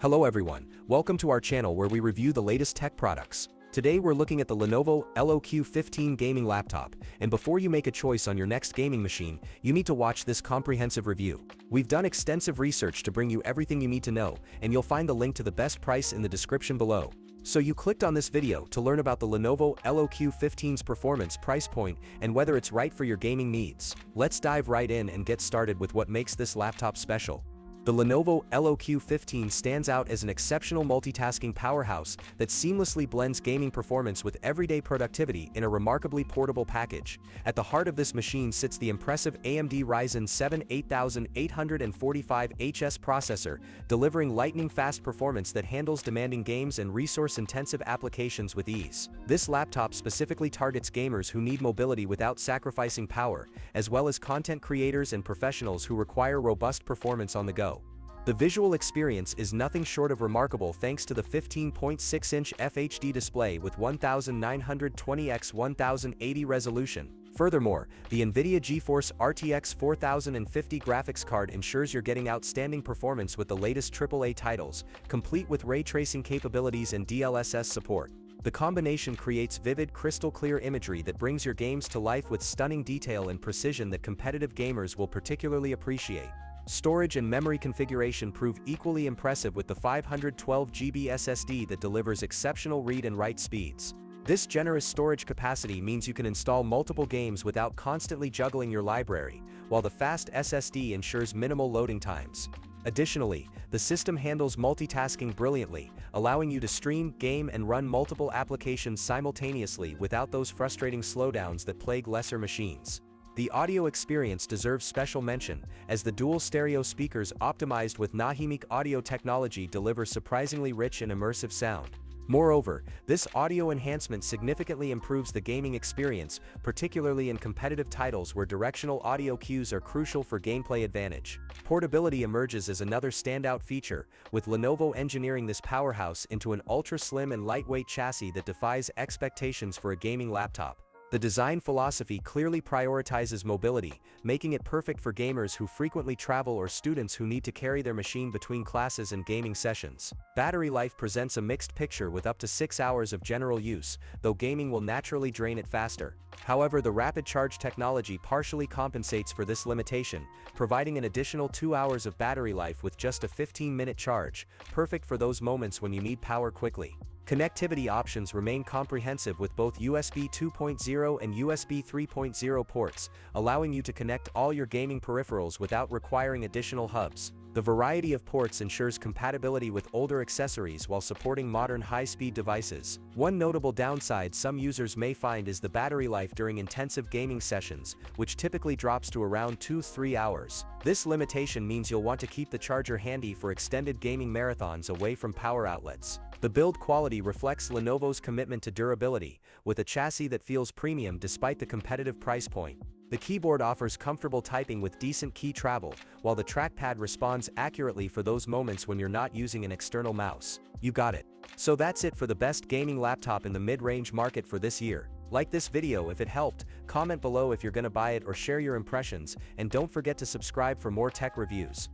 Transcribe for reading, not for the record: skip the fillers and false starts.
Hello everyone, welcome to our channel where we review the latest tech products. Today we're looking at the Lenovo LOQ 15 gaming laptop, and before you make a choice on your next gaming machine, you need to watch this comprehensive review. We've done extensive research to bring you everything you need to know, and you'll find the link to the best price in the description below. So you clicked on this video to learn about the Lenovo LOQ 15's performance, price point, and whether it's right for your gaming needs. Let's dive right in and get started with what makes this laptop special. The Lenovo LOQ 15 stands out as an exceptional multitasking powerhouse that seamlessly blends gaming performance with everyday productivity in a remarkably portable package. At the heart of this machine sits the impressive AMD Ryzen 7 8845HS processor, delivering lightning-fast performance that handles demanding games and resource-intensive applications with ease. This laptop specifically targets gamers who need mobility without sacrificing power, as well as content creators and professionals who require robust performance on the go. The visual experience is nothing short of remarkable thanks to the 15.6-inch FHD display with 1920x1080 resolution. Furthermore, the NVIDIA GeForce RTX 4050 graphics card ensures you're getting outstanding performance with the latest AAA titles, complete with ray tracing capabilities and DLSS support. The combination creates vivid, crystal-clear imagery that brings your games to life with stunning detail and precision that competitive gamers will particularly appreciate. Storage and memory configuration prove equally impressive with the 512GB SSD that delivers exceptional read and write speeds. This generous storage capacity means you can install multiple games without constantly juggling your library, while the fast SSD ensures minimal loading times. Additionally, the system handles multitasking brilliantly, allowing you to stream, game, and run multiple applications simultaneously without those frustrating slowdowns that plague lesser machines. The audio experience deserves special mention, as the dual stereo speakers optimized with Nahimic audio technology deliver surprisingly rich and immersive sound. Moreover, this audio enhancement significantly improves the gaming experience, particularly in competitive titles where directional audio cues are crucial for gameplay advantage. Portability emerges as another standout feature, with Lenovo engineering this powerhouse into an ultra-slim and lightweight chassis that defies expectations for a gaming laptop. The design philosophy clearly prioritizes mobility, making it perfect for gamers who frequently travel or students who need to carry their machine between classes and gaming sessions. Battery life presents a mixed picture with up to 6 hours of general use, though gaming will naturally drain it faster. However, the rapid charge technology partially compensates for this limitation, providing an additional 2 hours of battery life with just a 15-minute charge, perfect for those moments when you need power quickly. Connectivity options remain comprehensive with both USB 2.0 and USB 3.0 ports, allowing you to connect all your gaming peripherals without requiring additional hubs. The variety of ports ensures compatibility with older accessories while supporting modern high-speed devices. One notable downside some users may find is the battery life during intensive gaming sessions, which typically drops to around 2-3 hours. This limitation means you'll want to keep the charger handy for extended gaming marathons away from power outlets. The build quality reflects Lenovo's commitment to durability, with a chassis that feels premium despite the competitive price point. The keyboard offers comfortable typing with decent key travel, while the trackpad responds accurately for those moments when you're not using an external mouse. You got it. So that's it for the best gaming laptop in the mid-range market for this year. Like this video if it helped, comment below if you're gonna buy it or share your impressions, and don't forget to subscribe for more tech reviews.